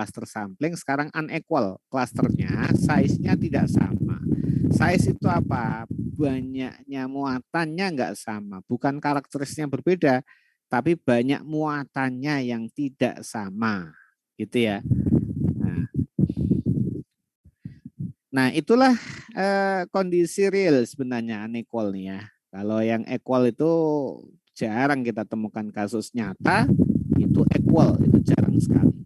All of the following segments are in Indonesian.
cluster sampling sekarang unequal. Clusternya size-nya tidak sama. Size itu apa? Banyaknya muatannya nggak sama. Bukan karakteristiknya berbeda, tapi banyak muatannya yang tidak sama. Gitu ya. Nah itulah kondisi real sebenarnya unequal nih ya. Kalau yang equal itu jarang kita temukan kasus nyata, itu equal, itu jarang sekali.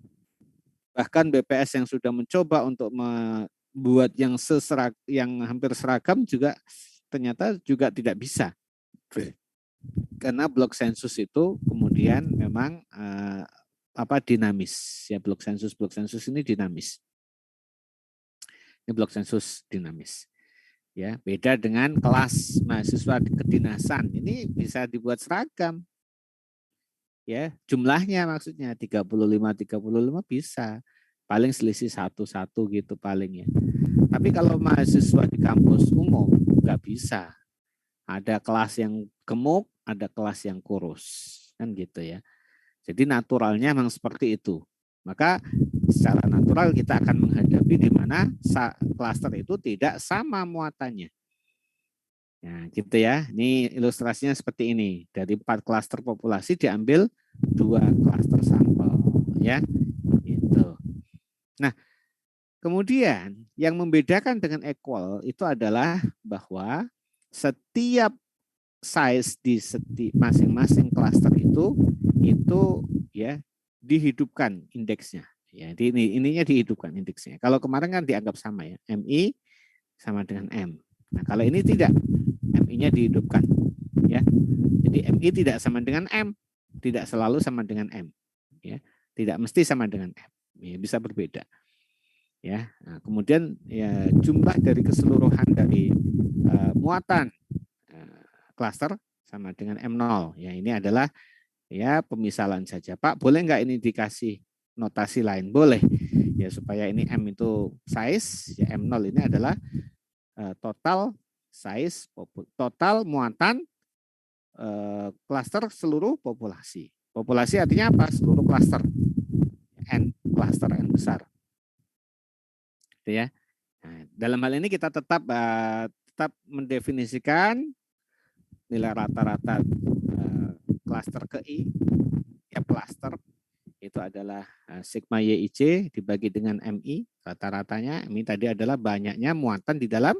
Bahkan BPS yang sudah mencoba untuk membuat yang hampir seragam juga ternyata juga tidak bisa. Karena blok sensus itu kemudian memang dinamis. Ya, blok sensus ini dinamis. Ini blok sensus dinamis. Ya, beda dengan kelas mahasiswa kedinasan. Ini bisa dibuat seragam. Ya, jumlahnya maksudnya 35 bisa. Paling selisih 1 gitu paling ya. Tapi kalau mahasiswa di kampus umum nggak bisa. Ada kelas yang gemuk, ada kelas yang kurus. Kan gitu ya. Jadi naturalnya memang seperti itu. Maka secara natural kita akan menghadapi di mana klaster itu tidak sama muatannya. Nah, gitu ya. Ini ilustrasinya seperti ini. Dari 4 klaster populasi diambil 2 klaster sampel, ya. Gitu. Nah, kemudian yang membedakan dengan equal itu adalah bahwa setiap size di masing-masing klaster itu ya dihidupkan indeksnya. Ya, ininya dihidupkan indeksnya. Kalau kemarin kan dianggap sama ya, MI sama dengan M. Nah, kalau ini tidak, MI-nya dihidupkan, ya. Jadi MI tidak sama dengan M, tidak selalu sama dengan M, ya. Tidak mesti sama dengan M, ya, bisa berbeda. Ya, nah, kemudian ya jumlah dari keseluruhan dari muatan klaster sama dengan M0. Ya, ini adalah ya pemisalan saja. Pak, boleh nggak ini dikasih notasi lain? Boleh. Ya, supaya ini M itu size, ya M0 ini adalah total size, total muatan klaster seluruh populasi. Populasi artinya apa? Seluruh klaster. N, klaster N besar. Gitu ya. Nah, dalam hal ini kita tetap mendefinisikan nilai rata-rata klaster ke I, ya klaster itu adalah sigma YIC dibagi dengan MI, rata-ratanya MI tadi adalah banyaknya muatan di dalam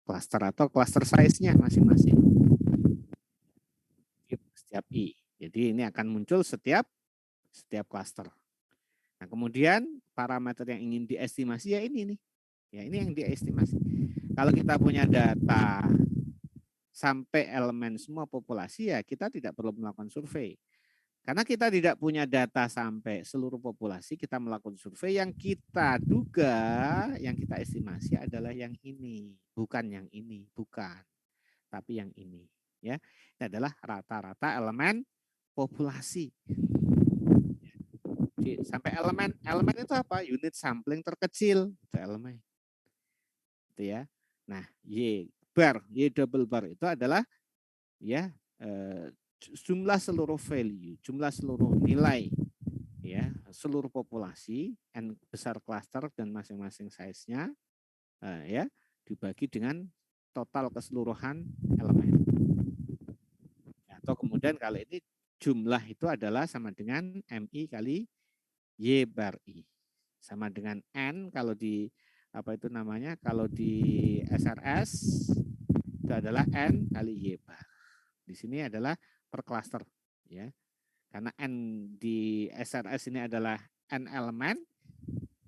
klaster atau klaster size-nya masing-masing. Setiap I. Jadi ini akan muncul setiap klaster. Nah, kemudian parameter yang ingin diestimasi ya ini nih. Ya, ini yang diestimasi. Kalau kita punya data sampai elemen semua populasi ya kita tidak perlu melakukan survei. Karena kita tidak punya data sampai seluruh populasi, kita melakukan survei yang kita duga, yang kita estimasi adalah yang ini, bukan yang ini, bukan, tapi yang ini. Ya, ini adalah rata-rata elemen populasi. Sampai elemen itu apa? Unit sampling terkecil, itu elemen. Itu ya. Nah, Y double bar itu adalah ya jumlah seluruh value, jumlah seluruh nilai ya, seluruh populasi N besar klaster dan masing-masing size-nya ya dibagi dengan total keseluruhan elemen. Atau kemudian kalau ini jumlah itu adalah sama dengan MI kali Y bar I. Sama dengan N kalau di apa itu namanya? Kalau di SRS itu adalah N kali Y bar. Di sini adalah per klaster ya. Karena N di SRS ini adalah N elemen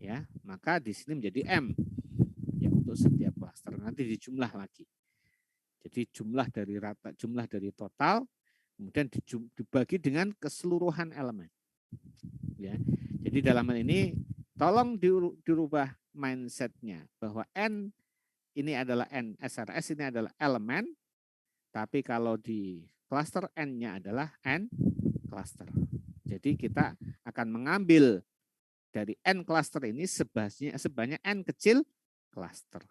ya, maka di sini menjadi M ya untuk setiap klaster. Nanti dijumlah lagi. Jadi jumlah dari total kemudian dibagi dengan keseluruhan elemen. Ya. Jadi dalam hal ini tolong dirubah mindsetnya bahwa N ini adalah N SRS ini adalah elemen, tapi kalau di klaster N-nya adalah N klaster. Jadi kita akan mengambil dari N klaster ini sebanyak N kecil klaster.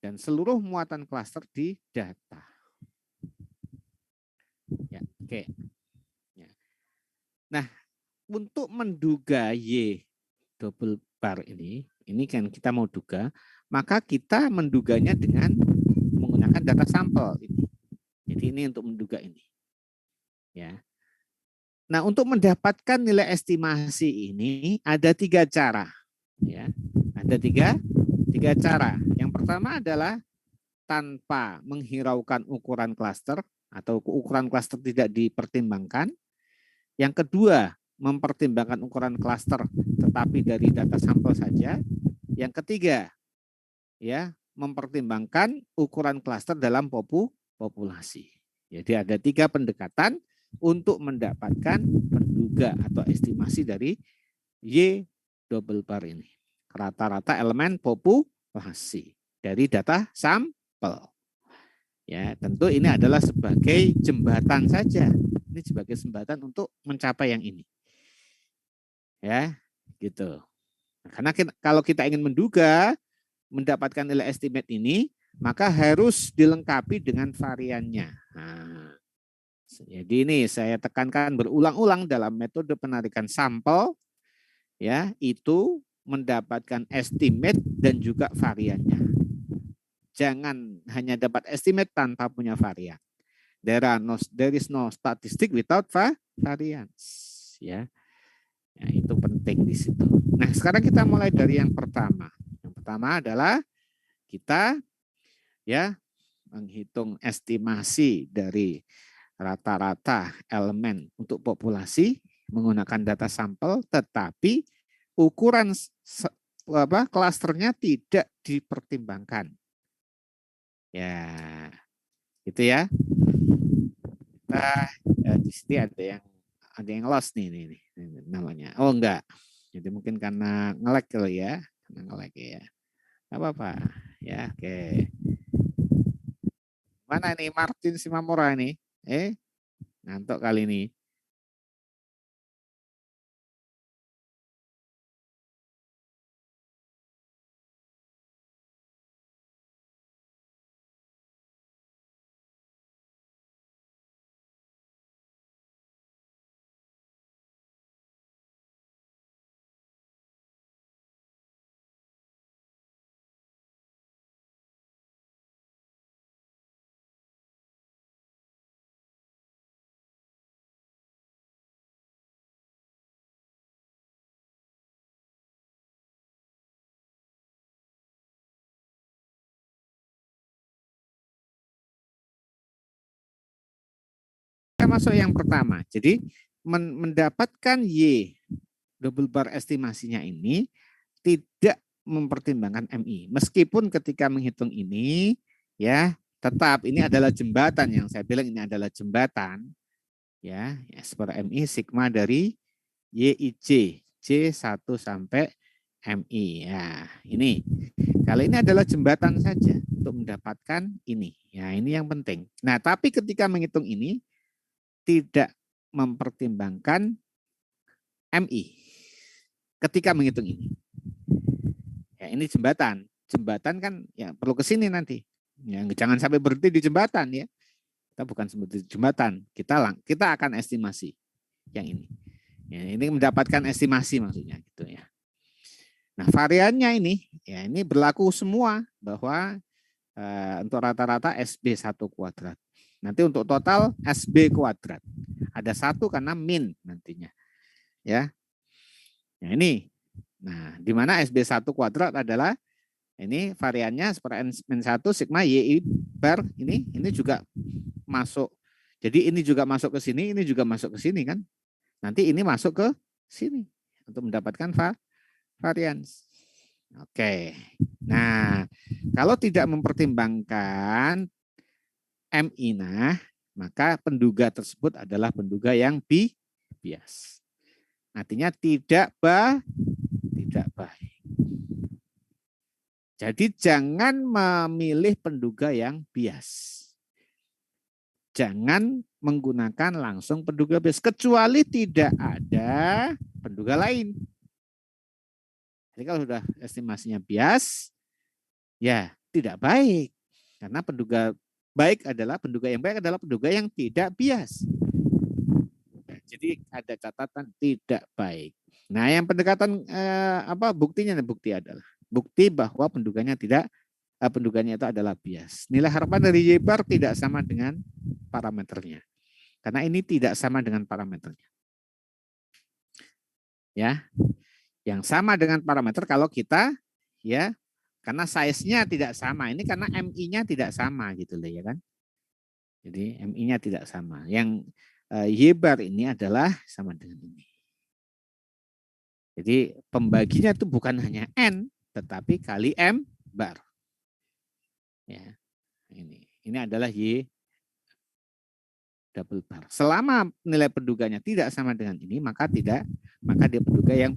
Dan seluruh muatan klaster di data. Ya, oke. Ya. Nah, untuk menduga Y double bar ini kan kita mau duga, maka kita menduganya dengan menggunakan data sampel ini. Jadi ini untuk menduga ini. Ya. Nah, untuk mendapatkan nilai estimasi ini ada 3 cara. Ya, ada tiga cara. Yang pertama adalah tanpa menghiraukan ukuran klaster atau ukuran klaster tidak dipertimbangkan. Yang kedua, mempertimbangkan ukuran klaster tetapi dari data sampel saja. Yang ketiga, ya, mempertimbangkan ukuran klaster dalam populasi. Jadi ada 3 pendekatan untuk mendapatkan penduga atau estimasi dari Y double bar ini. Rata-rata elemen populasi dari data sampel. Ya, tentu ini adalah sebagai jembatan saja. Ini sebagai jembatan untuk mencapai yang ini. Ya, gitu. Karena kalau kita ingin menduga mendapatkan nilai estimate ini, maka harus dilengkapi dengan variannya. Nah, jadi ini saya tekankan berulang-ulang dalam metode penarikan sampel, ya, itu mendapatkan estimate dan juga variannya. Jangan hanya dapat estimate tanpa punya varian. There is no statistic without variance, ya. Ya, itu penting di situ. Nah, sekarang kita mulai dari yang pertama. Yang pertama adalah kita, ya, menghitung estimasi dari rata-rata elemen untuk populasi menggunakan data sampel, tetapi ukuran klasternya tidak dipertimbangkan. Ya, gitu ya. Nah, di sini ada yang lost nih namanya. Oh enggak. Jadi mungkin karena nge-lag kali ya, karena nge-lag ya. Enggak apa-apa. Ya, oke. Mana nih Martin Simamora nih? Ngantuk kali ini. Kita masuk yang pertama. Jadi mendapatkan Y double bar estimasinya ini tidak mempertimbangkan MI. Meskipun ketika menghitung ini, ya, tetap ini adalah jembatan yang saya bilang ini adalah jembatan, ya, S per MI sigma dari YIJ, J1 sampai MI. Ya, ini. Kalau ini adalah jembatan saja untuk mendapatkan ini. Ya, ini yang penting. Nah, tapi ketika menghitung ini tidak mempertimbangkan MI ketika menghitung ini. Ya, ini jembatan. Jembatan kan ya perlu ke sini nanti. Ya, jangan sampai berhenti di jembatan ya. Kita bukan seperti jembatan. Kita akan estimasi yang ini. Ya, ini mendapatkan estimasi maksudnya gitu ya. Nah, variannya ini ya ini berlaku semua bahwa untuk rata-rata SB1 kuadrat. Nanti untuk total SB kuadrat. Ada 1 karena min nantinya. Ya. Nah, ini. Nah, di mana SB1 kuadrat adalah ini variannya seperti N-1 sigma YI bar ini juga masuk. Jadi ini juga masuk ke sini, ini juga masuk ke sini kan. Nanti ini masuk ke sini untuk mendapatkan varians. Oke. Nah, kalau tidak mempertimbangkan MI maka penduga tersebut adalah penduga yang bias. Artinya tidak baik. Jadi jangan memilih penduga yang bias. Jangan menggunakan langsung penduga bias kecuali tidak ada penduga lain. Jadi kalau sudah estimasinya bias, ya tidak baik. Karena penduga yang baik adalah penduga yang tidak bias. Jadi ada catatan tidak baik. Nah, yang pendekatan buktinya? Bukti adalah bukti bahwa penduganya itu adalah bias. Nilai harapan dari Y bar tidak sama dengan parameternya. Karena ini tidak sama dengan parameternya. Ya. Yang sama dengan parameter kalau kita ya karena size-nya tidak sama. Ini karena MI-nya tidak sama gitu loh ya kan. Jadi MI-nya tidak sama. Yang Y bar ini adalah sama dengan ini. Jadi pembaginya itu bukan hanya N, tetapi kali M bar. Ya, ini adalah Y double bar. Selama nilai penduganya tidak sama dengan ini, maka dia penduga yang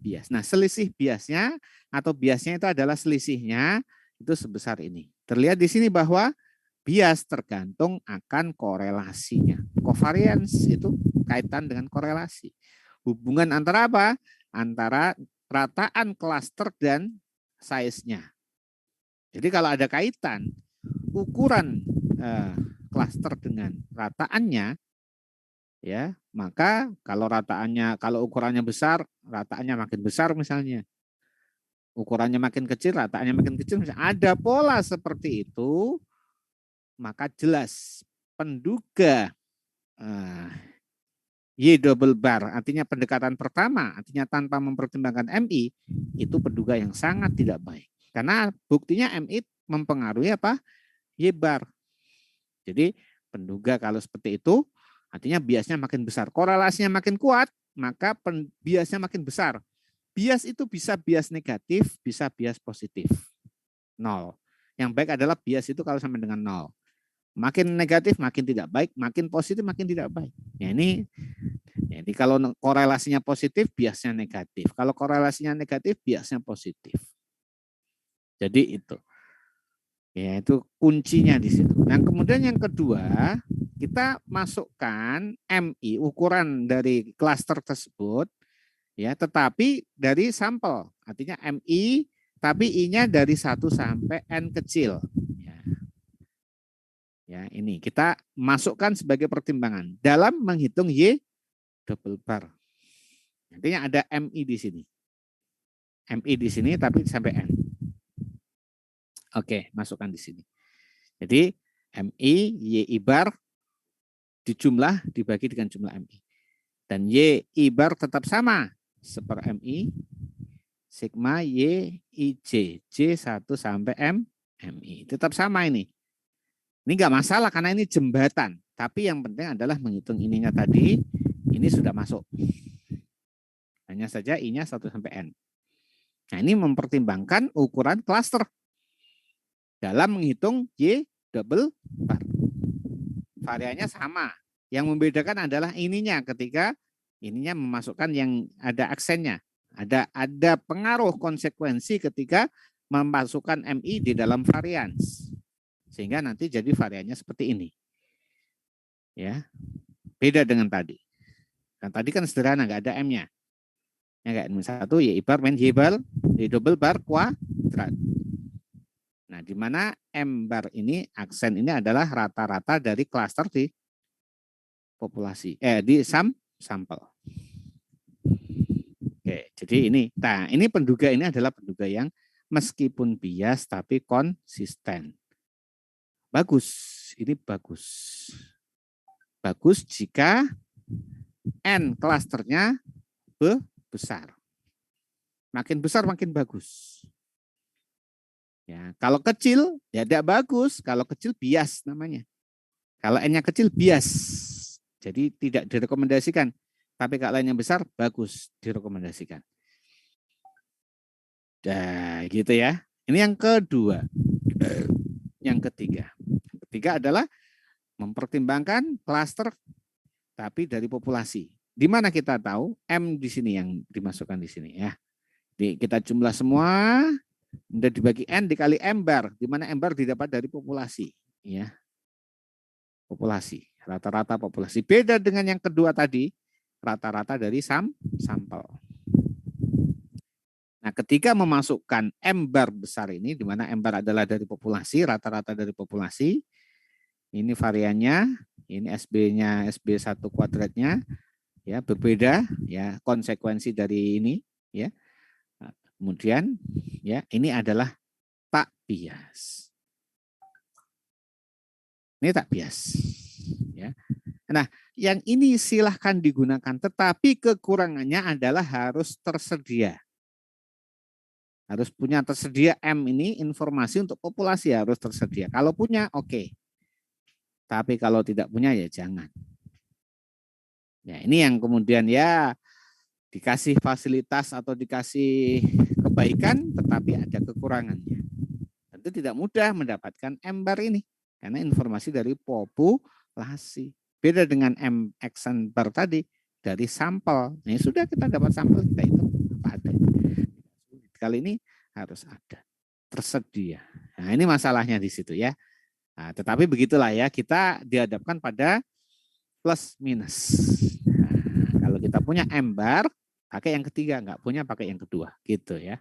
bias. Nah, selisih biasnya atau biasnya itu adalah selisihnya itu sebesar ini. Terlihat di sini bahwa bias tergantung akan korelasinya. Covariance itu kaitan dengan korelasi. Hubungan antara apa? Antara rataan klaster dan size-nya. Jadi kalau ada kaitan ukuran klaster dengan rataannya, ya maka kalau ukurannya besar, rataannya makin besar misalnya. Ukurannya makin kecil, rataannya makin kecil. Misalnya ada pola seperti itu, maka jelas penduga Y double bar, artinya pendekatan pertama, artinya tanpa mempertimbangkan MI, itu penduga yang sangat tidak baik. Karena buktinya MI mempengaruhi apa? Y bar. Jadi penduga kalau seperti itu, artinya biasnya makin besar. Korelasinya makin kuat, maka biasnya makin besar. Bias itu bisa bias negatif, bisa bias positif. 0. Yang baik adalah bias itu kalau sama dengan 0. Makin negatif makin tidak baik, makin positif makin tidak baik. Ya, ini jadi kalau korelasinya positif, biasnya negatif. Kalau korelasinya negatif, biasnya positif. Jadi itu. Ya, itu kuncinya di situ. Nah, kemudian yang kedua, kita masukkan MI, ukuran dari klaster tersebut, ya, tetapi dari sampel. Artinya MI, tapi I-nya dari 1 sampai N kecil. Ya, ini kita masukkan sebagai pertimbangan dalam menghitung Y double bar. Artinya ada MI di sini. MI di sini tapi sampai N. Oke, masukkan di sini. Jadi MI, YI bar dijumlah dibagi dengan jumlah MI. Dan YI bar tetap sama seper MI sigma YIJ. J1 sampai MI. Tetap sama ini. Ini enggak masalah karena ini jembatan. Tapi yang penting adalah menghitung ininya tadi. Ini sudah masuk. Hanya saja I-nya 1 sampai N. Nah, ini mempertimbangkan ukuran klaster dalam menghitung Y double bar. Variannya sama. Yang membedakan adalah ininya ketika ininya memasukkan yang ada aksennya. Ada pengaruh konsekuensi ketika memasukkan MI di dalam varians. Sehingga nanti jadi variannya seperti ini. Ya. Beda dengan tadi. Kan tadi kan sederhana, nggak ada M-nya. Ya enggak, N1 Y bar main Y bar, Y double bar kuadrat. Nah, di mana M bar ini, aksen ini adalah rata-rata dari klaster di populasi, di sampel. Oke, jadi ini. Nah, ini penduga ini adalah penduga yang meskipun bias tapi konsisten. Bagus, ini bagus. Bagus jika N klasternya besar. Makin besar makin bagus. Ya, kalau kecil ya tidak bagus, kalau kecil bias namanya. Kalau N-nya kecil bias. Jadi tidak direkomendasikan. Tapi kalau N-nya besar bagus direkomendasikan. Nah, gitu ya. Ini yang kedua. Yang ketiga. Yang ketiga adalah mempertimbangkan klaster tapi dari populasi. Di mana kita tahu M di sini yang dimasukkan di sini ya. Kita jumlah semua, udah dibagi N dikali M bar, di mana M bar didapat dari populasi, ya. Populasi, rata-rata populasi. Beda dengan yang kedua tadi, rata-rata dari sampel. Nah, ketika memasukkan M bar besar ini, di mana M bar adalah dari populasi, rata-rata dari populasi, ini variannya, ini SB-nya, SB1 kuadratnya, ya berbeda ya konsekuensi dari ini ya. Kemudian ya ini adalah tak bias. Ini tak bias ya. Nah, yang ini silahkan digunakan, tetapi kekurangannya adalah harus tersedia. Harus punya tersedia M ini, informasi untuk populasi harus tersedia. Kalau punya, oke. Tapi kalau tidak punya, ya jangan. Ya, ini yang kemudian ya dikasih fasilitas atau dikasih kebaikan, tetapi ada kekurangannya. Tentu tidak mudah mendapatkan M-bar ini, karena informasi dari populasi. Beda dengan M-action bar tadi, dari sampel. Nah, sudah kita dapat sampel, kita itu apa ada. Kali ini harus ada, tersedia. Nah, ini masalahnya di situ ya. Nah, tetapi begitulah ya, kita dihadapkan pada plus minus. Nah, kalau kita punya M-bar, pakai yang ketiga, nggak punya pakai yang kedua, gitu ya.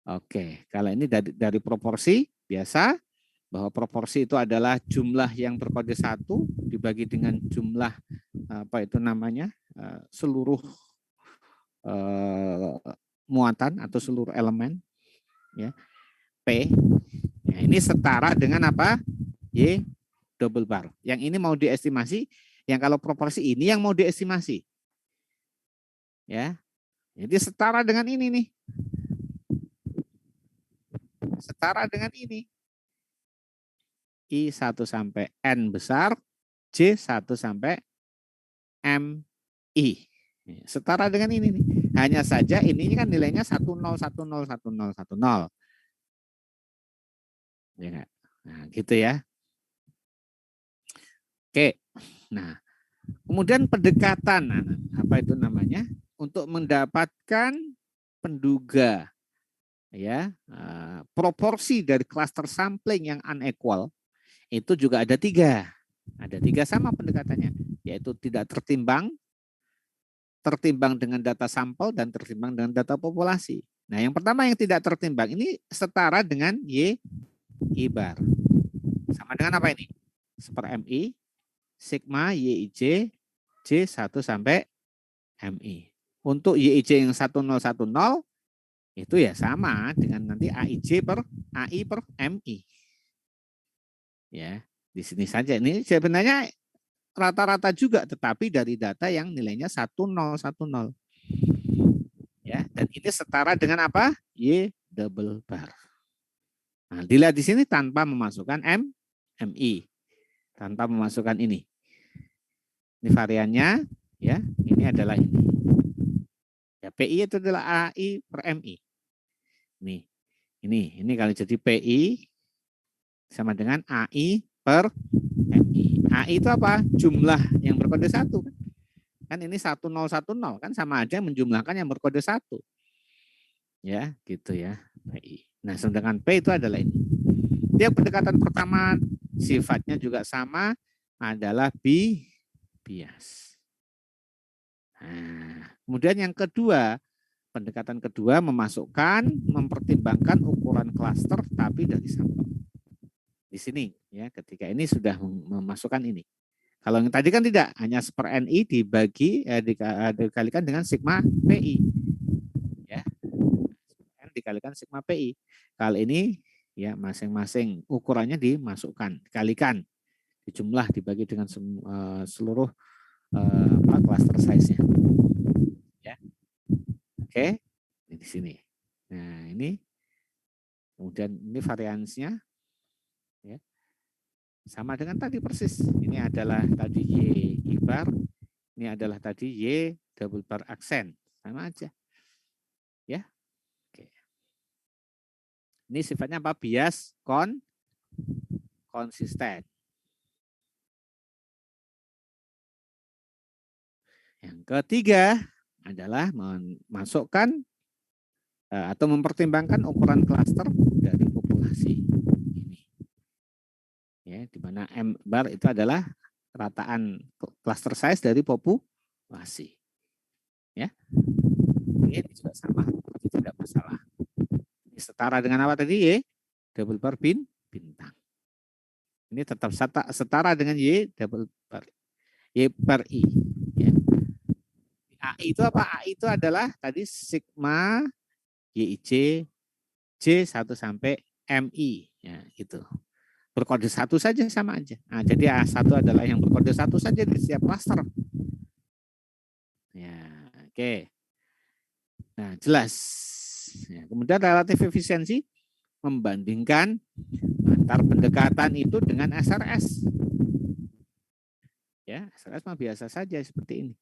Oke, kalau ini dari proporsi biasa, bahwa proporsi itu adalah jumlah yang berkode 1 dibagi dengan jumlah apa itu namanya seluruh muatan atau seluruh elemen ya P. Nah, ini setara dengan apa? Y double bar. Yang ini mau diestimasi, yang kalau proporsi ini yang mau diestimasi. Ya. Jadi setara dengan ini nih. Setara dengan ini. I1 sampai N besar, J1 sampai MI. Setara dengan ini nih. Hanya saja ini kan nilainya 10, 10, 10, 10. Ya, nah, gitu ya. Oke. Nah, kemudian pendekatan apa itu namanya? Untuk mendapatkan penduga ya, proporsi dari cluster sampling yang unequal itu juga ada 3. Ada 3 sama pendekatannya, yaitu tidak tertimbang, tertimbang dengan data sampel, dan tertimbang dengan data populasi. Nah, yang pertama yang tidak tertimbang ini setara dengan Y I bar. Sama dengan apa ini? Seper MI, sigma YIJ, J1 sampai MI. Untuk YIJ yang 1010 itu ya sama dengan nanti AIJ per AI per MI. Ya, di sini saja. Ini sebenarnya rata-rata juga, tetapi dari data yang nilainya 1010. Ya, dan ini setara dengan apa? Y double bar. Nah, dilihat di sini tanpa memasukkan MI, tanpa memasukkan ini. Ini variannya, ya. Ini adalah ini. Ya, PI itu adalah AI per MI. Ini kalau jadi PI sama dengan AI per MI. AI itu apa? Jumlah yang berkode 1. Kan ini 1010 kan sama aja menjumlahkan yang berkode 1. Ya, gitu ya. PI. Nah, sedangkan P itu adalah ini. Dia pendekatan pertama sifatnya juga sama, adalah bias. Nah, kemudian yang kedua, pendekatan kedua mempertimbangkan ukuran klaster tapi dari sampel. Di sini ya, ketika ini sudah memasukkan ini. Kalau yang tadi kan tidak, hanya per NI dikalikan dengan sigma PI. Ya. Dikalikan sigma PI. Kali ini ya masing-masing ukurannya dimasukkan, dikalikan, dijumlah, dibagi dengan seluruh cluster size-nya. Ya. Oke, ini di sini. Nah, ini kemudian ini variansinya ya. Sama dengan tadi persis. Ini adalah tadi Y bar, ini adalah tadi Y double bar aksen. Sama aja. Ya. Oke. Ini sifatnya apa? Bias konsisten. Yang ketiga adalah memasukkan atau mempertimbangkan ukuran klaster dari populasi ini. Ya, di mana M bar itu adalah rataan cluster size dari populasi. Ya. Ini juga sama, tapi tidak masalah. Ini setara dengan apa tadi? Y double bar bintang. Ini tetap setara dengan Y double bar Y bar I. Ya. itu apa? A itu adalah tadi sigma YIJ J1 sampai MI. Ya, gitu. Berkode 1 saja sama aja. Nah, jadi A1 adalah yang berkode 1 saja di setiap klaster. Ya, oke. Nah, jelas. Ya, kemudian relatif efisiensi membandingkan antar pendekatan itu dengan SRS. Ya, SRS mah biasa saja seperti ini.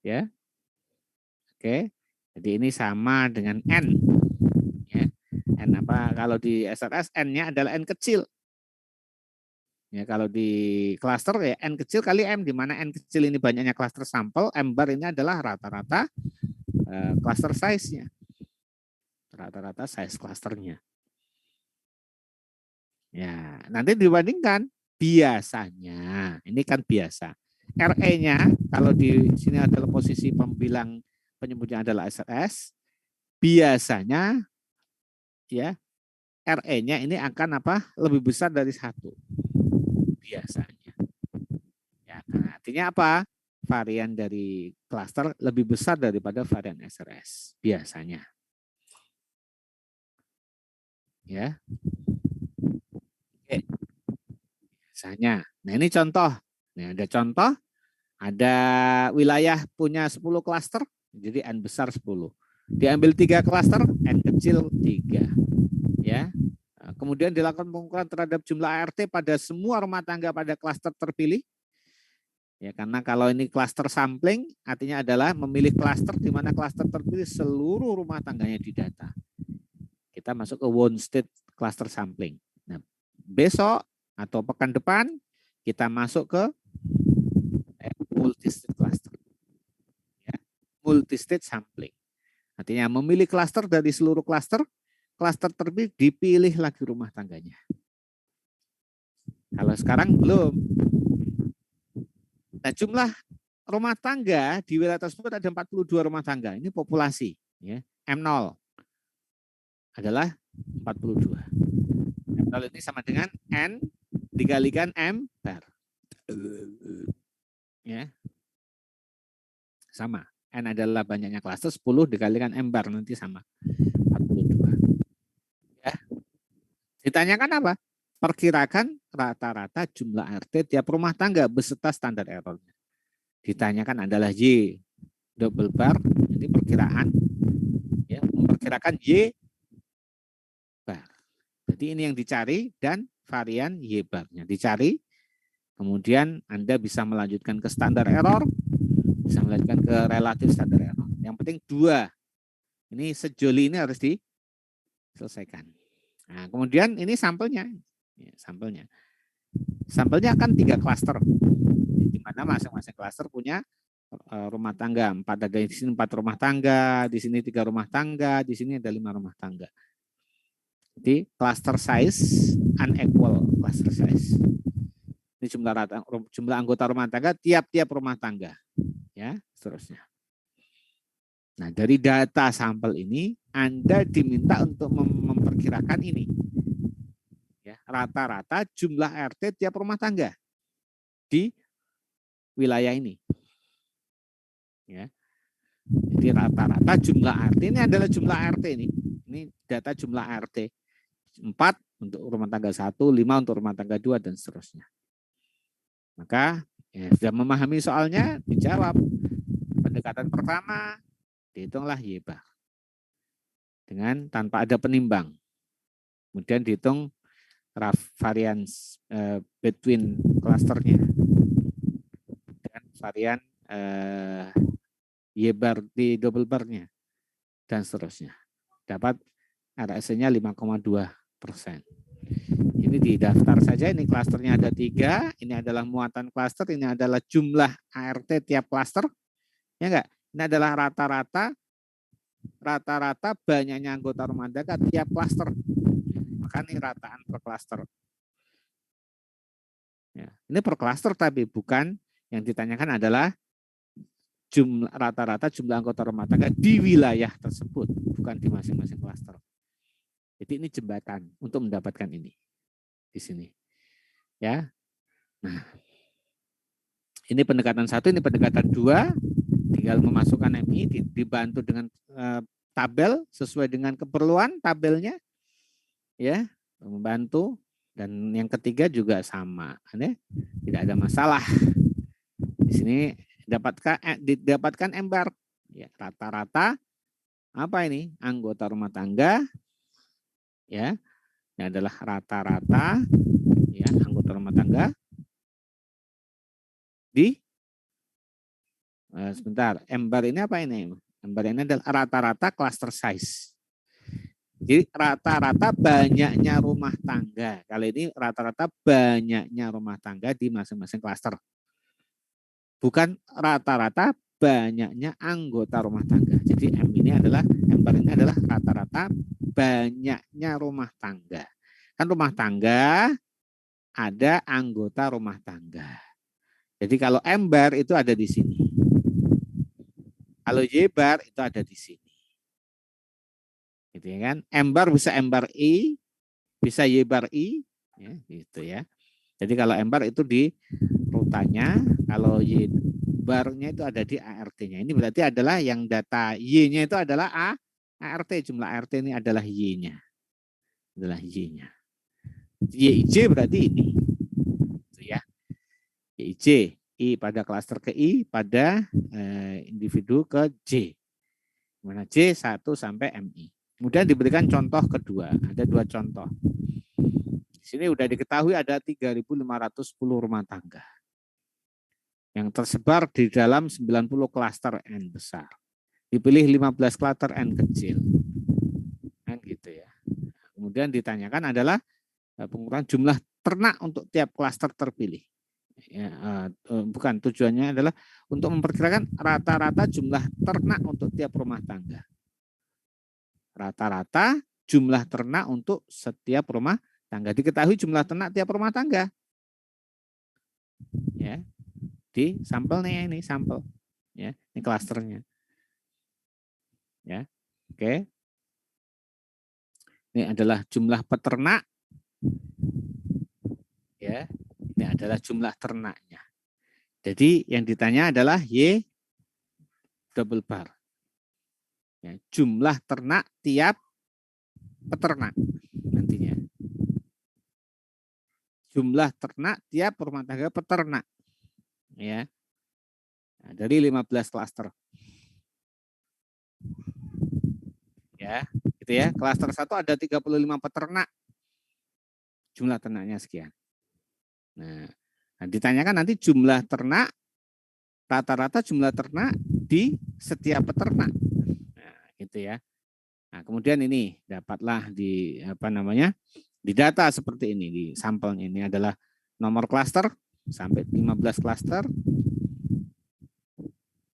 Ya. Oke. Jadi ini sama dengan N. Ya. N apa? Kalau di SRS N-nya adalah N kecil. Ya, kalau di klaster ya N kecil kali M, di mana N kecil ini banyaknya klaster sampel, M bar ini adalah rata-rata cluster size-nya. Rata-rata size klasternya. Ya, nanti dibandingkan biasanya, ini kan biasa. RE-nya kalau di sini adalah posisi pembilang penyebutnya adalah SRS, biasanya ya RE-nya ini akan apa? Lebih besar dari 1 biasanya. Ya, nah, artinya apa? Varian dari klaster lebih besar daripada varian SRS biasanya. Ya. Oke. Biasanya. Nah, ini contoh. Nah, ada contoh, ada wilayah punya 10 klaster, jadi N besar 10. Diambil 3 klaster, N kecil 3. Ya. Kemudian dilakukan pengukuran terhadap jumlah ART pada semua rumah tangga pada klaster terpilih. Ya, karena kalau ini klaster sampling, artinya adalah memilih klaster di mana klaster terpilih seluruh rumah tangganya didata. Kita masuk ke one state cluster sampling. Nah, besok atau pekan depan kita masuk ke multi state cluster. Ya, multi state sampling. Artinya memilih klaster dari seluruh klaster terpilih dipilih lagi rumah tangganya. Kalau sekarang belum. Nah, jumlah rumah tangga di wilayah tersebut ada 42 rumah tangga. Ini populasi, ya. M0 adalah 42. M0 ini sama dengan N dikalikan M bar. Ya. Sama. N adalah banyaknya klaster, 10 dikalikan M bar nanti sama 42. Ya. Ditanyakan apa? Perkirakan rata-rata jumlah RT tiap rumah tangga beserta standar errornya. Ditanyakan adalah Y double bar, jadi perkiraan, ya, memperkirakan Y bar. Jadi ini yang dicari dan varian Y barnya dicari. Kemudian Anda bisa melanjutkan ke standar error, bisa melanjutkan ke relatif standar error. Yang penting 2. Ini sejoli ini harus diselesaikan. Nah, kemudian ini sampelnya. Ya, sampelnya. Sampelnya akan 3 klaster. Di mana masing-masing klaster punya rumah tangga. 4 ada di sini 4 rumah tangga, di sini 3 rumah tangga, di sini ada 5 rumah tangga. Jadi cluster size unequal cluster size. Ini jumlah anggota rumah tangga tiap-tiap rumah tangga, ya, seterusnya. Nah, dari data sampel ini Anda diminta untuk memperkirakan ini. Ya, rata-rata jumlah RT tiap rumah tangga di wilayah ini. Ya. Jadi rata-rata jumlah RT ini adalah jumlah RT ini. Ini data jumlah RT. 4 untuk rumah tangga 1, 5 untuk rumah tangga 2 dan seterusnya. Maka ya, sudah memahami soalnya dijawab. Pendekatan pertama dihitunglah Y bar dengan tanpa ada penimbang. Kemudian dihitung variance between clusternya dengan varian Y bar di double barnya dan seterusnya. Dapat RSC-nya 5,2%. Ini di daftar saja, ini klasternya ada 3, ini adalah muatan klaster, ini adalah jumlah ART tiap klaster, ya enggak? Ini adalah rata-rata banyaknya anggota rumah tangga tiap klaster. Maka ini rataan per klaster. Ya, ini per klaster tapi bukan yang ditanyakan adalah rata-rata jumlah anggota rumah tangga di wilayah tersebut, bukan di masing-masing klaster. Jadi ini jembatan untuk mendapatkan ini di sini. Ya. Nah, Ini pendekatan 1, ini pendekatan 2. Tinggal memasukkan MI, dibantu dengan tabel sesuai dengan keperluan tabelnya, ya, membantu. Dan yang ketiga juga sama, ya, tidak ada masalah. Di sini didapatkan embar, ya, rata-rata apa ini, anggota rumah tangga, ya, ini adalah rata-rata, ya, anggota rumah tangga di sebentar, embar ini apa ini? Embar ini adalah rata-rata cluster size. Jadi rata-rata banyaknya rumah tangga. Kali ini rata-rata banyaknya rumah tangga di masing-masing klaster. Bukan rata-rata banyaknya anggota rumah tangga. Jadi embar ini adalah rata-rata banyaknya rumah tangga. Kan rumah tangga ada anggota rumah tangga. Jadi kalau embar itu ada di sini. Kalau Y-bar itu ada di sini. Gitu ya kan? M-bar bisa M-bar I, bisa Y-bar I, ya, gitu ya. Jadi kalau M-bar itu di rutanya, kalau Y-barnya itu ada di ART-nya. Ini berarti adalah yang data Y-nya itu adalah ART, jumlah ART ini adalah Y-nya. Adalah Y-nya. YIJ berarti ini. Gitu ya. YIJ, I pada klaster ke I, pada individu ke J. Mana J 1 sampai MI. Kemudian diberikan contoh kedua, ada 2 contoh. Di sini sudah diketahui ada 3.510 rumah tangga yang tersebar di dalam 90 klaster N besar. Dipilih 15 klaster N kecil. Kan gitu ya. Kemudian ditanyakan adalah pengukuran jumlah ternak untuk tiap klaster terpilih. Ya, bukan, tujuannya adalah untuk memperkirakan rata-rata jumlah ternak untuk tiap rumah tangga. Rata-rata jumlah ternak untuk setiap rumah tangga. Diketahui jumlah ternak tiap rumah tangga. Ya. Di sampelnya ini, sampel. Ya, ini klasternya. Ya. Oke. Ini adalah jumlah peternak. Ya. Ini adalah jumlah ternaknya. Jadi yang ditanya adalah Y double bar. Ya, jumlah ternak tiap peternak nantinya. Jumlah ternak tiap rumah tangga peternak. Ya. Nah, dari 15 klaster. Ya, gitu ya. Klaster 1 ada 35 peternak. Jumlah ternaknya sekian. Nah, ditanyakan nanti jumlah ternak, rata-rata jumlah ternak di setiap peternak. Nah, gitu ya. Nah, kemudian ini dapatlah di di data seperti ini, di sampelnya ini adalah nomor klaster sampai 15 klaster.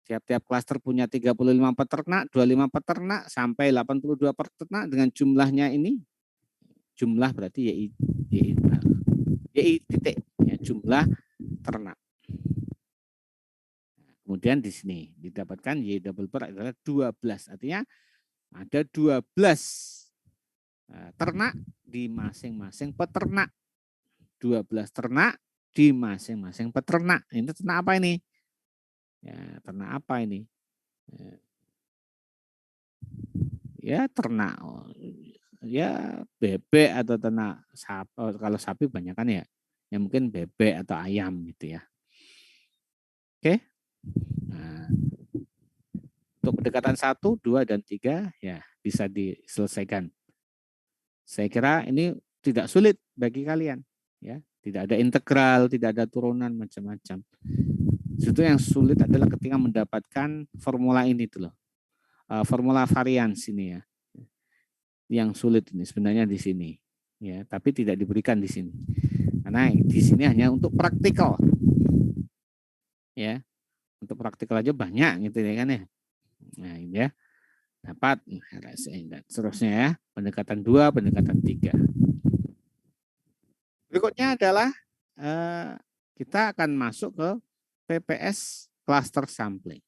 Tiap-tiap klaster punya 35 peternak, 25 peternak sampai 82 peternak dengan jumlahnya ini. Jumlah berarti YI titik, ya, jumlah ternak. Kemudian di sini didapatkan Y double bar adalah 12. Artinya ada 12 ternak di masing-masing peternak. 12 ternak di masing-masing peternak. Ini ternak apa ini? Ya, ternak apa ini? Ya, ternak. Ya, bebek atau ternak sapi. Kalau sapi banyak kan ya. Ya mungkin bebek atau ayam gitu ya. Oke. Nah, untuk pendekatan 1, 2, dan 3 ya bisa diselesaikan. Saya kira ini tidak sulit bagi kalian. Ya, tidak ada integral, tidak ada turunan macam-macam. Itu yang sulit adalah ketika mendapatkan formula ini tuh loh. Formula varians ini ya. Yang sulit ini sebenarnya di sini. Ya, tapi tidak diberikan di sini. Karena di sini hanya untuk praktikal. Ya. Untuk praktikal aja banyak gitu ya kan ya. Nah, ini ya. Dapat RSI dan seterusnya ya. Pendekatan 2, pendekatan 3. Berikutnya adalah kita akan masuk ke PPS cluster sampling.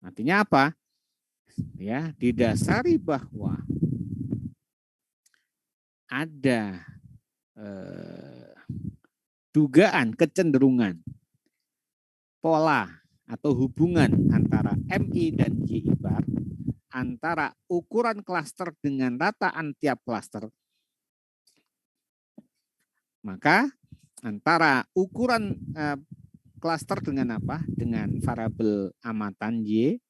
Artinya apa? Ya, didasari bahwa ada dugaan kecenderungan pola atau hubungan antara MI dan YI bar, antara ukuran klaster dengan rataan tiap klaster, maka antara ukuran klaster dengan apa? Dengan variabel amatan Y,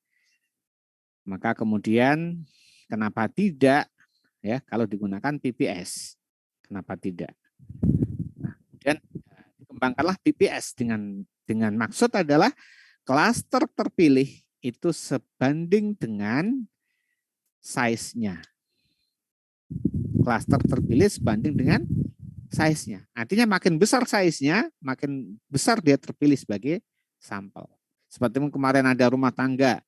maka kemudian kenapa tidak ya kalau digunakan PPS? Kenapa tidak? Nah, kemudian dikembangkanlah PPS dengan maksud adalah klaster terpilih itu sebanding dengan size-nya. Klaster terpilih sebanding dengan size-nya. Artinya makin besar size-nya, makin besar dia terpilih sebagai sampel. Seperti kemarin ada rumah tangga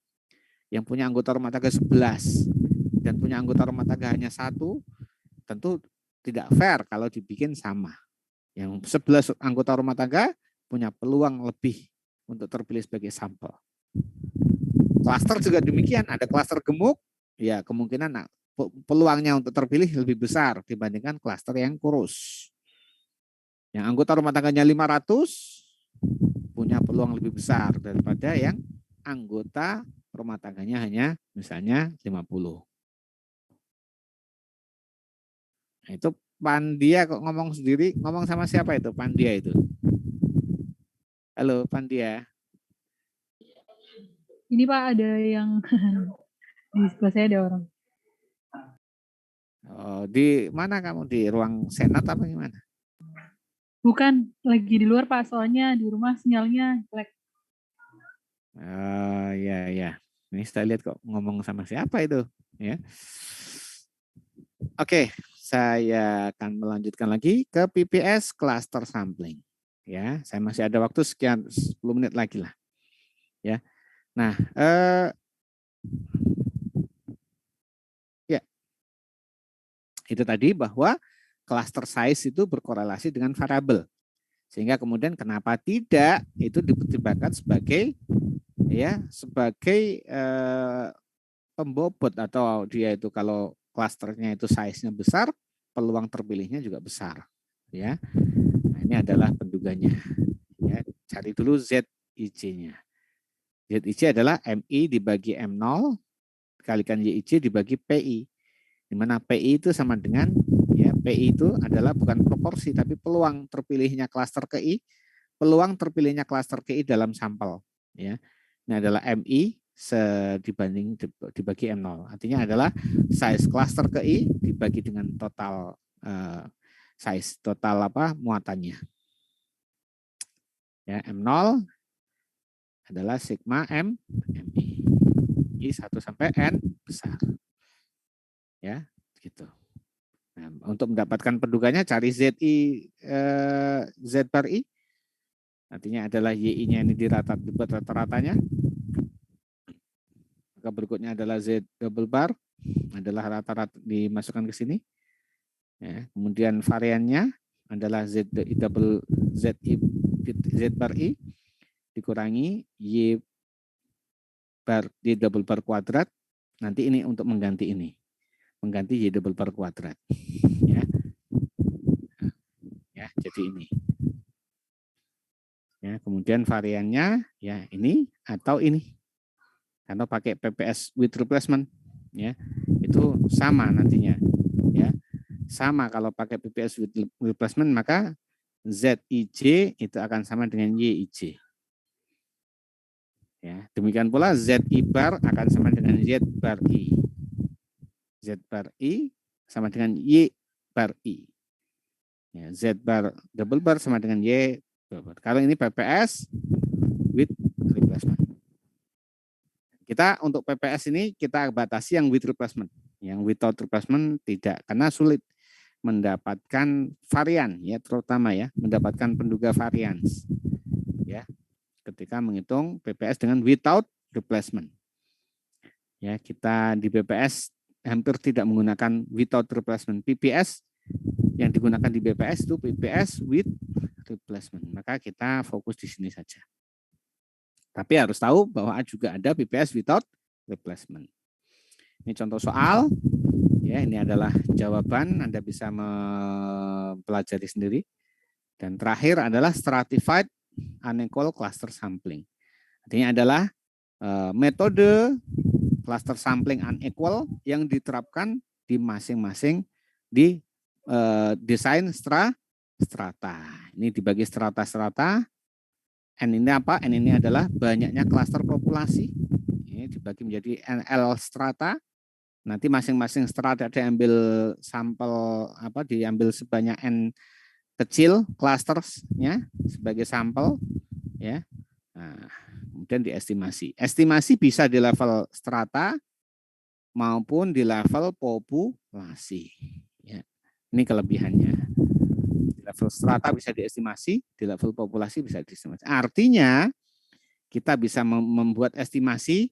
yang punya anggota rumah tangga 11 dan punya anggota rumah tangga hanya 1, tentu tidak fair kalau dibikin sama. Yang 11 anggota rumah tangga punya peluang lebih untuk terpilih sebagai sampel. Klaster juga demikian, ada klaster gemuk, ya kemungkinan peluangnya untuk terpilih lebih besar dibandingkan klaster yang kurus. Yang anggota rumah tangganya 500 punya peluang lebih besar daripada yang anggota rumah tangganya hanya misalnya 50. Nah, itu Pandia kok ngomong sendiri, ngomong sama siapa itu Pandia itu? Halo Pandia. Ini Pak ada yang di sebelah saya ada orang. Oh, di mana kamu? Di ruang senat apa gimana? Bukan, lagi di luar Pak, soalnya di rumah sinyalnya jelek. Oh ya ya. Ini saya lihat kok ngomong sama siapa itu, ya. Oke, saya akan melanjutkan lagi ke PPS cluster sampling. Ya, saya masih ada waktu sekian 10 menit lagi lah. Ya. Nah, ya. Itu tadi bahwa cluster size itu berkorelasi dengan variabel. Sehingga kemudian kenapa tidak itu dipertimbangkan sebagai pembobot atau dia itu kalau klasternya itu size-nya besar, peluang terpilihnya juga besar. Ya, nah, ini adalah penduganya. Ya, cari dulu ZIC-nya. ZIC adalah MI dibagi M0 kalikan YIC dibagi PI. Di mana PI itu sama dengan ya PI itu adalah bukan proporsi tapi peluang terpilihnya klaster KI, peluang terpilihnya klaster KI dalam sampel. Ya, ini adalah MI dibagi M0. Artinya adalah size cluster KI dibagi dengan total size total muatannya. Ya, M0 adalah sigma M MI. I1 sampai N besar. Ya, gitu. Nah, untuk mendapatkan penduganya cari ZI Z bar I. Artinya adalah YI-nya ini dibuat rata-ratanya. Maka berikutnya adalah Z double bar, adalah rata-rata dimasukkan ke sini. Ya, kemudian variannya adalah Z bar I dikurangi Y double bar kuadrat. Nanti ini untuk mengganti ini. Mengganti Y double bar kuadrat. Ya. Ya, jadi ini. Ya, kemudian variannya ya ini atau ini. Karena pakai PPS with replacement ya. Itu sama nantinya. Ya. Sama kalau pakai PPS with replacement maka ZIJ itu akan sama dengan YIJ. Ya, demikian pula ZI bar akan sama dengan Z bar I. Z bar I sama dengan Y bar I. Ya, Z bar double bar sama dengan Y double bar. Kalau ini PPS with replacement. Kita untuk PPS ini kita batasi yang with replacement. Yang without replacement tidak, karena sulit mendapatkan varian ya, terutama ya, mendapatkan penduga varians. Ya. Ketika menghitung PPS dengan without replacement. Ya, kita di BPS hampir tidak menggunakan without replacement. PPS yang digunakan di BPS itu PPS with replacement. Maka kita fokus di sini saja. Tapi harus tahu bahwa juga ada PPS without replacement. Ini contoh soal. Ya, ini adalah jawaban. Anda bisa mempelajari sendiri. Dan terakhir adalah stratified unequal cluster sampling. Artinya adalah metode cluster sampling unequal yang diterapkan di masing-masing di desain strata. Ini dibagi strata-strata. N ini apa? N ini adalah banyaknya klaster populasi. Ini dibagi menjadi NL strata. Nanti masing-masing strata diambil sampel apa? Diambil sebanyak N kecil clustersnya sebagai sampel, ya. Nah, kemudian diestimasi. Estimasi bisa di level strata maupun di level populasi. Ya. Ini kelebihannya. Di level strata bisa diestimasi, di level populasi bisa diestimasi. Artinya kita bisa membuat estimasi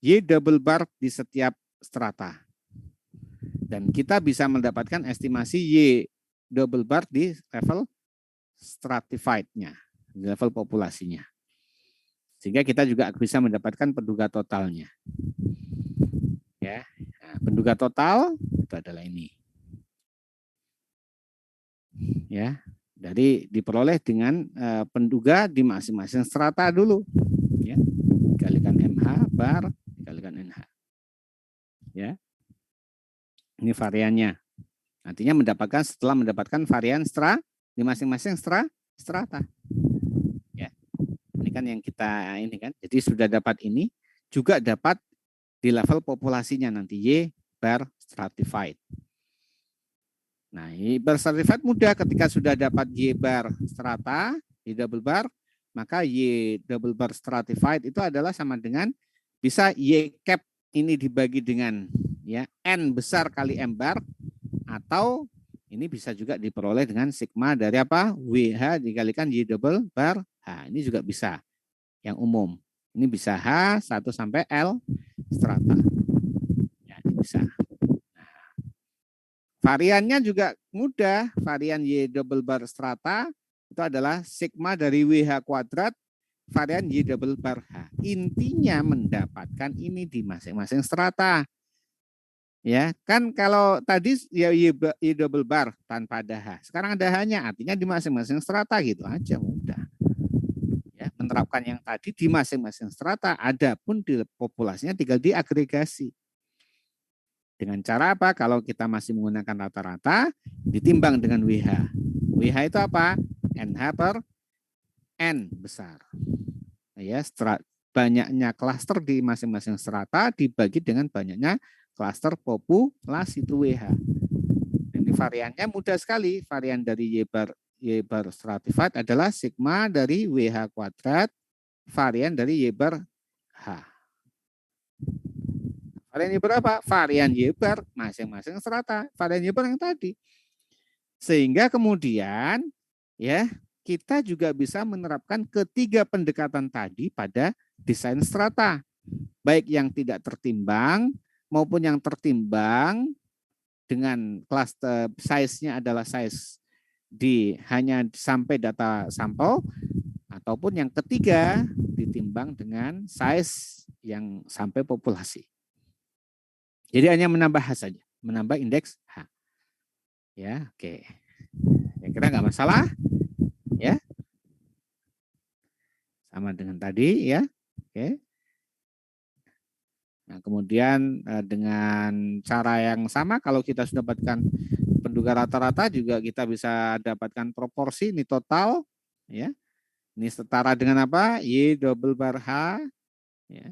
Y double bar di setiap strata. Dan kita bisa mendapatkan estimasi Y double bar di level stratified-nya, di level populasinya. Sehingga kita juga bisa mendapatkan penduga totalnya. Ya, nah, penduga total itu adalah ini. Ya, dari diperoleh dengan penduga di masing-masing strata dulu. Ya, dikalikan MH bar dikalikan NH. Ya, ini variannya. Nantinya setelah mendapatkan varian di masing-masing strata. Ya, ini kan yang kita ini kan. Jadi sudah dapat ini, juga dapat di level populasinya nanti Y bar stratified. Nah, Y bar stratified mudah ketika sudah dapat Y bar strata, Y double bar, maka Y double bar stratified itu adalah sama dengan bisa Y cap ini dibagi dengan ya N besar kali M bar, atau ini bisa juga diperoleh dengan sigma dari apa? WH dikalikan Y double bar H. Ini juga bisa yang umum. Ini bisa H 1 sampai L strata. Ya, ini bisa. Variannya juga mudah. Varian Y double bar strata itu adalah sigma dari WH kuadrat varian Y double bar H. Intinya mendapatkan ini di masing-masing strata. Ya, kan kalau tadi ya Y double bar tanpa ada H. Sekarang ada H-nya, artinya di masing-masing strata gitu aja, mudah. Ya, menerapkan yang tadi di masing-masing strata, adapun di populasinya tinggal diagregasi. Dengan cara apa? Kalau kita masih menggunakan rata-rata, ditimbang dengan WH. WH itu apa? NH per N besar. Ya, banyaknya klaster di masing-masing strata dibagi dengan banyaknya klaster populasi itu WH. Ini variannya mudah sekali. Varian dari Y bar stratified adalah sigma dari WH kuadrat varian dari Y bar H. Varian Y bar apa? Varian Y bar masing-masing strata. Varian Y bar yang tadi. Sehingga kemudian ya kita juga bisa menerapkan ketiga pendekatan tadi pada desain strata. Baik yang tidak tertimbang maupun yang tertimbang dengan cluster size-nya adalah size di hanya sampai data sampel, ataupun yang ketiga ditimbang dengan size yang sampai populasi. Jadi hanya menambah H saja, menambah indeks H. Ya, oke. Kira-kira nggak masalah, ya. Sama dengan tadi, ya. Oke. Nah, kemudian dengan cara yang sama, kalau kita sudah dapatkan penduga rata-rata, juga kita bisa dapatkan proporsi ini total, ya. Ini setara dengan apa? Y double bar H, ya.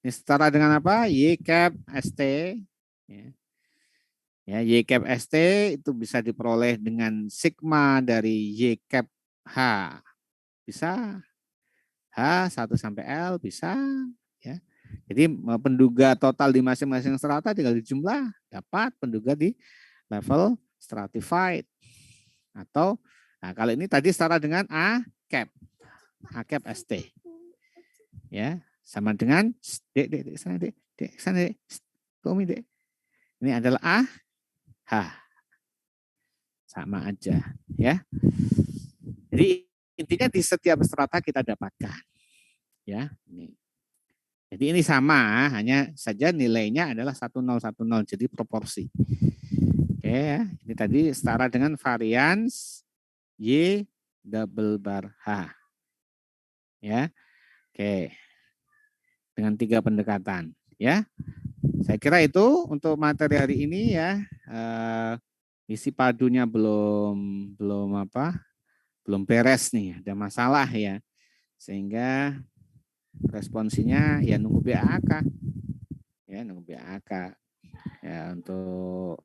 Ini setara dengan apa? Y cap ST. Ya. Ya, Y cap ST itu bisa diperoleh dengan sigma dari Y cap H. Bisa H 1 sampai L bisa. Ya. Jadi penduga total di masing-masing strata tinggal dijumlah, dapat penduga di level stratified. Atau, nah kalau ini tadi setara dengan A cap ST. Ya, sama dengan dek sana dek sana dek Komi dek. Ini adalah A H, sama aja ya. Jadi intinya di setiap strata kita dapatkan ya. Jadi ini sama, hanya saja nilainya adalah 1010, jadi proporsi. Oke ya, ini tadi setara dengan varians Y double bar H. Ya. Oke. dengan 3 pendekatan, ya. Saya kira itu untuk materi hari ini ya. Isi padunya belum beres nih, ada masalah ya. Sehingga responsinya ya nunggu BAK. Ya, nunggu BAK. Ya, untuk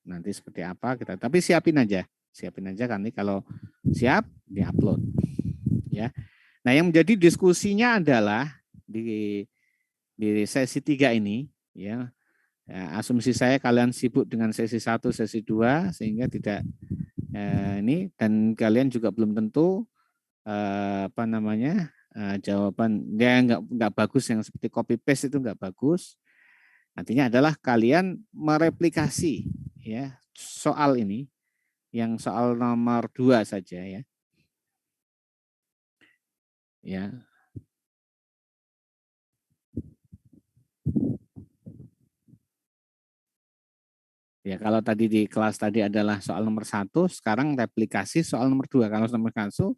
nanti seperti apa kita, tapi siapin aja kan, nih kalau siap diupload ya. Nah, yang menjadi diskusinya adalah di sesi 3 ini ya. Asumsi saya kalian sibuk dengan sesi 1, sesi 2 sehingga tidak ini, dan kalian juga belum tentu jawaban dia nggak bagus, yang seperti copy paste itu nggak bagus. Artinya adalah kalian mereplikasi ya soal ini, yang soal nomor 2 saja ya. Ya. Ya, kalau tadi di kelas tadi adalah soal nomor 1, sekarang replikasi soal nomor 2. Kalau nomor 1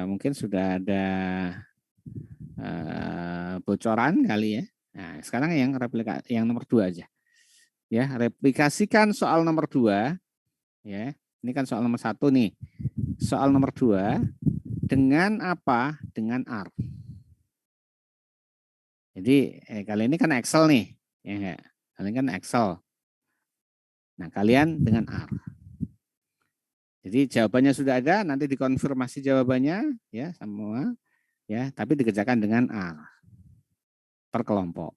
mungkin sudah ada bocoran kali ya. Nah, sekarang yang yang nomor 2 aja. Ya, replikasikan soal nomor 2 ya. Ini kan soal nomor 1 nih. Soal nomor 2 dengan apa? Dengan R. Jadi kali ini kan Excel nih. Ya, kalian kan Excel. Nah, kalian dengan R. Jadi jawabannya sudah ada, nanti dikonfirmasi jawabannya ya semua ya, tapi dikerjakan dengan R per kelompok.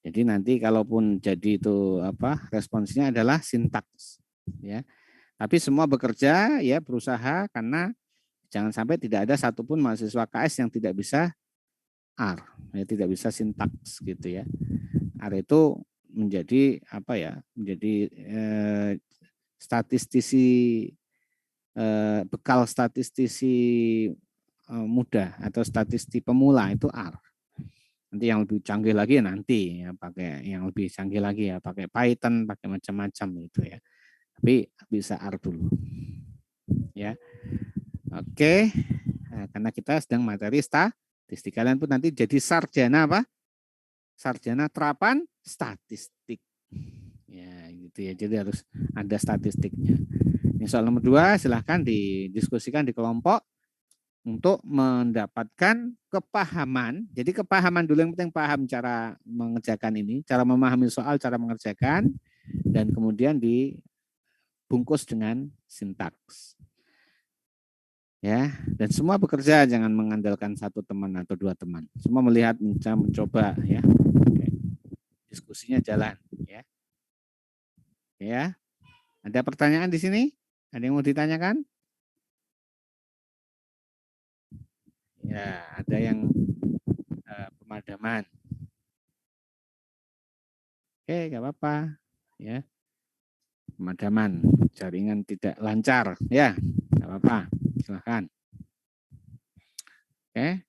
Jadi nanti kalaupun jadi itu responsnya adalah sintaks ya. Tapi semua bekerja ya, berusaha, karena jangan sampai tidak ada satupun mahasiswa KS yang tidak bisa R, ya, tidak bisa sintaks gitu ya. R itu menjadi menjadi statistisi, bekal statistisi muda atau statistik pemula itu R. Nanti yang lebih canggih lagi nanti ya pakai yang lebih canggih lagi ya, pakai Python, pakai macam-macam gitu ya. Tapi bisa R dulu. Ya. Oke. Nah, karena kita sedang materi statistik, kalian pun nanti jadi sarjana apa? Sarjana terapan statistik. Ya, gitu ya. Jadi harus ada statistiknya. Ini soal nomor 2, silahkan didiskusikan di kelompok untuk mendapatkan kepahaman. Jadi kepahaman dulu, yang penting paham cara mengerjakan ini, cara memahami soal, cara mengerjakan, dan kemudian dibungkus dengan sintaks. Ya, dan semua bekerja, jangan mengandalkan satu teman atau 2 teman. Semua melihat, mencoba ya. Oke. Diskusinya jalan ya. Ya. Ada pertanyaan di sini? Ada yang mau ditanyakan? Ya, ada yang pemadaman. Oke, nggak apa-apa. Ya, pemadaman, jaringan tidak lancar. Ya, nggak apa-apa. Silahkan. Oke,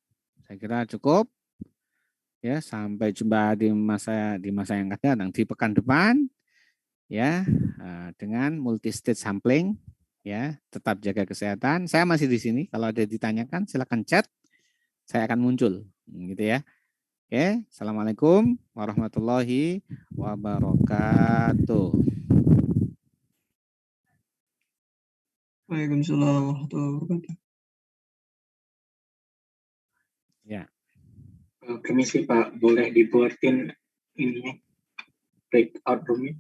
saya kira cukup. Ya, sampai jumpa di masa yang akan datang, di pekan depan. Ya, dengan multi stage sampling. Ya, tetap jaga kesehatan. Saya masih di sini. Kalau ada ditanyakan, silakan chat. Saya akan muncul, gitu ya. Oke, assalamualaikum warahmatullahi wabarakatuh. Waalaikumsalam warahmatullahi wabarakatuh. Ya. Permisi Pak, boleh dibuatin ini breakout room-nya?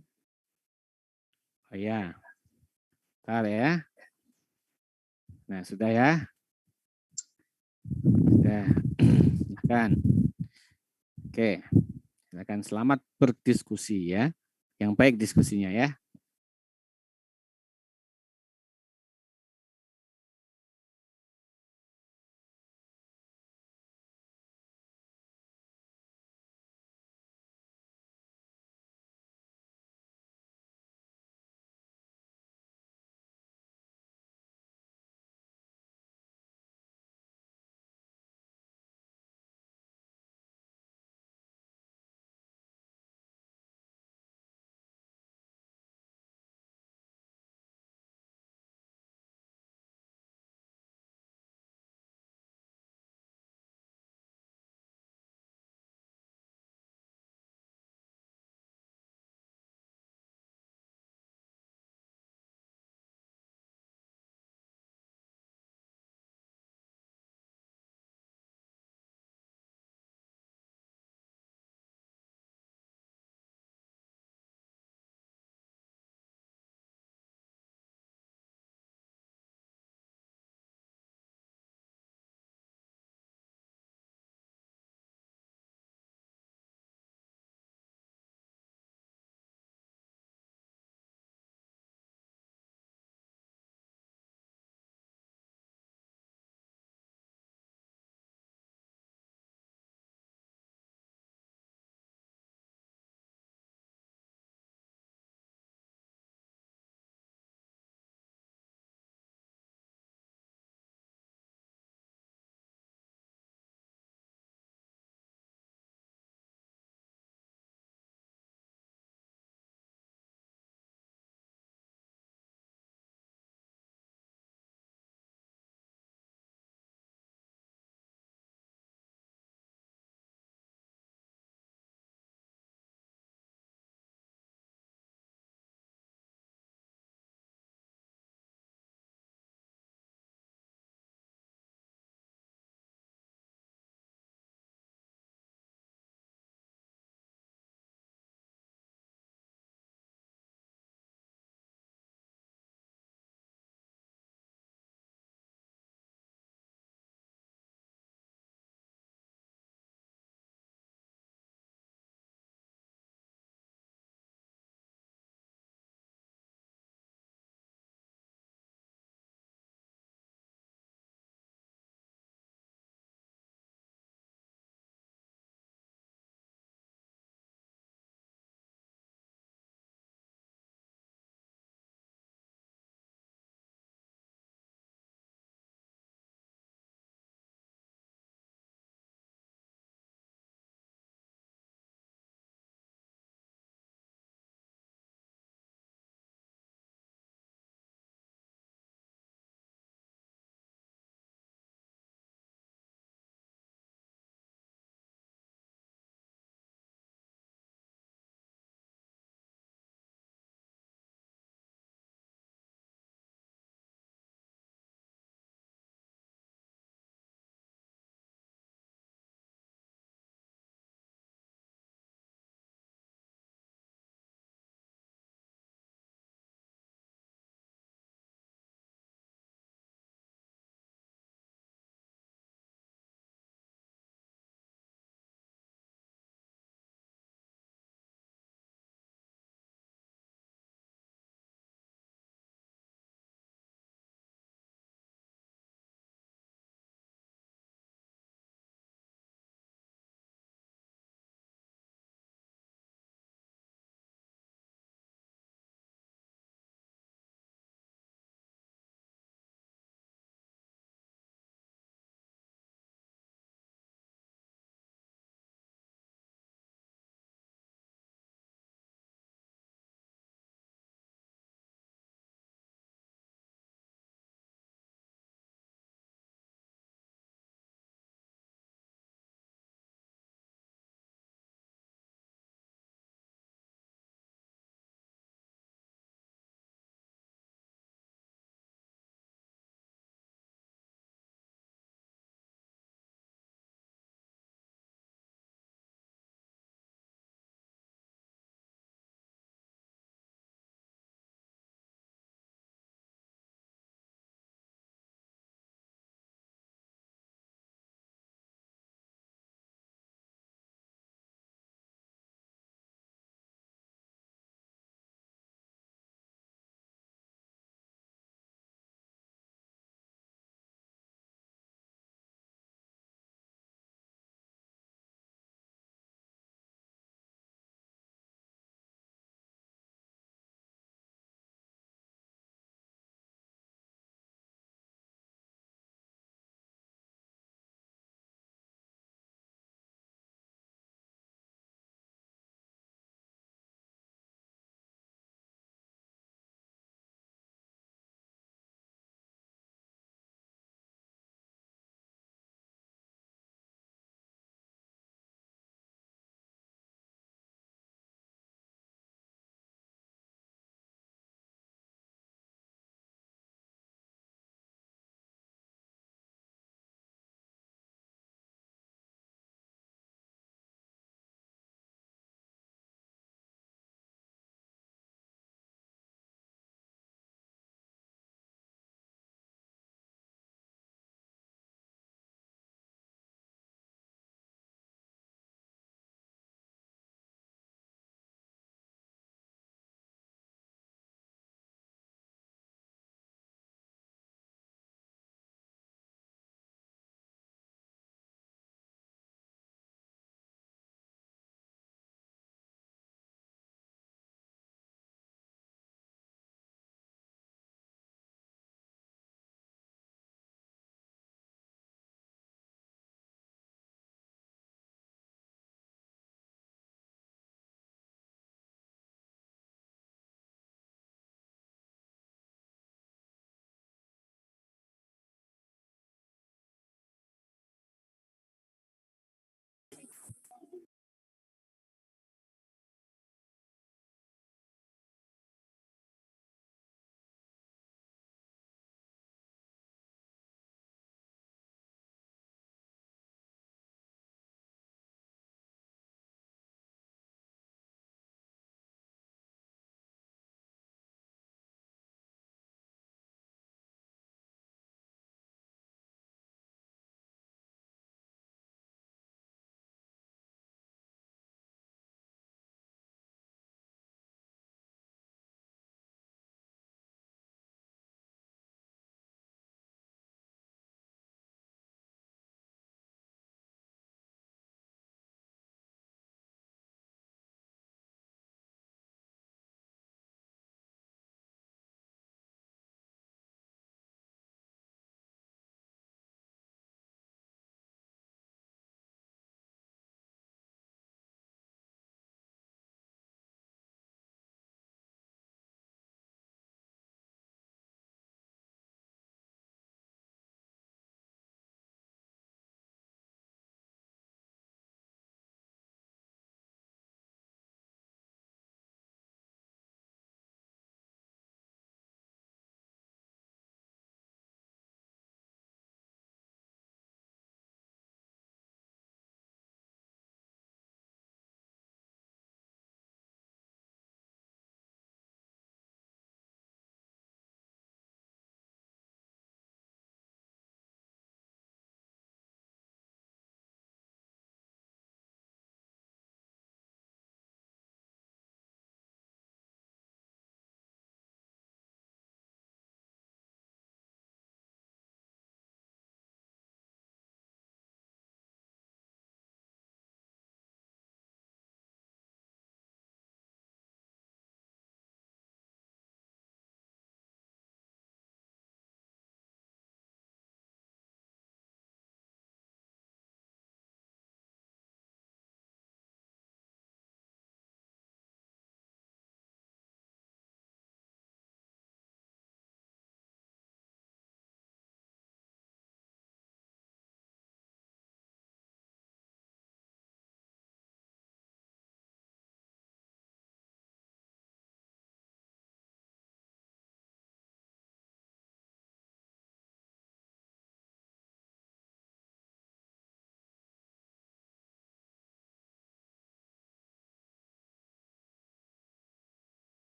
Oh ya. Bentar ya. Nah, sudah ya. Sudah. Silakan. Oke. Silakan, selamat berdiskusi ya. Yang baik diskusinya ya.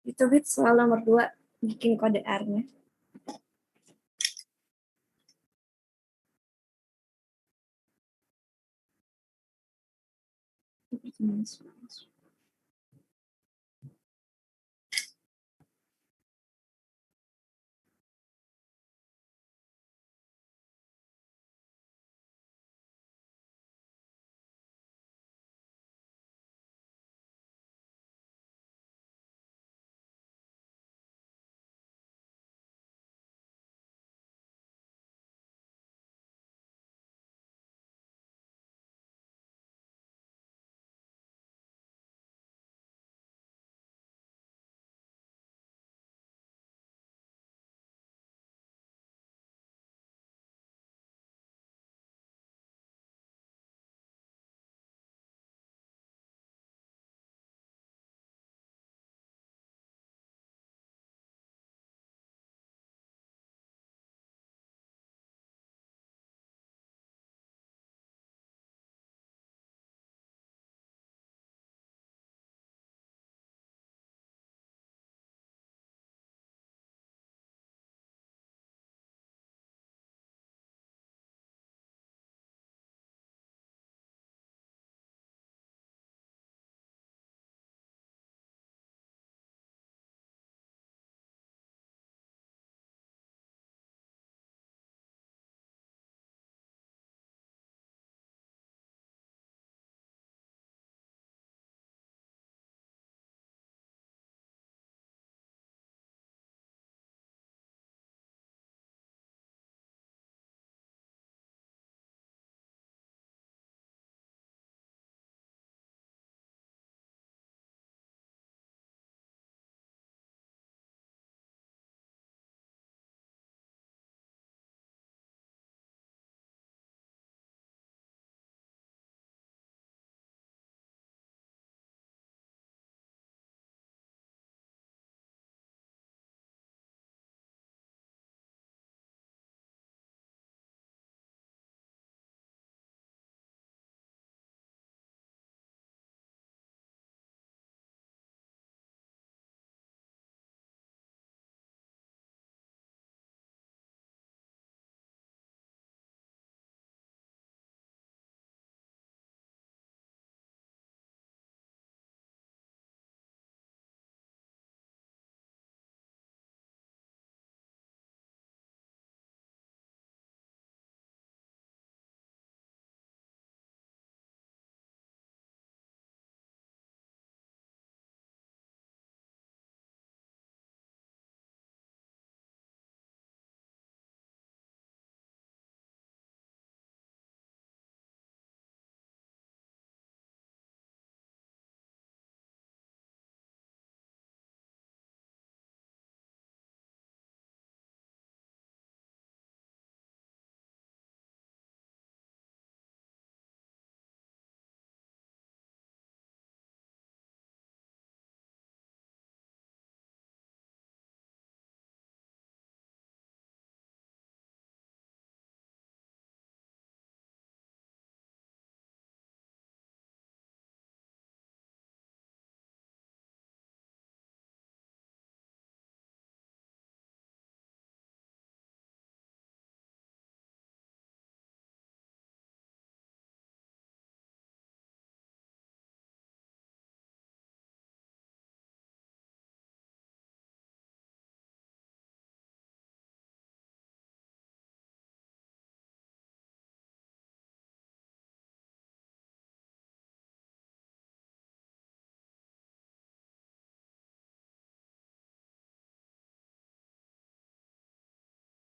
Ditubit soal nomor 2, bikin kode R-nya.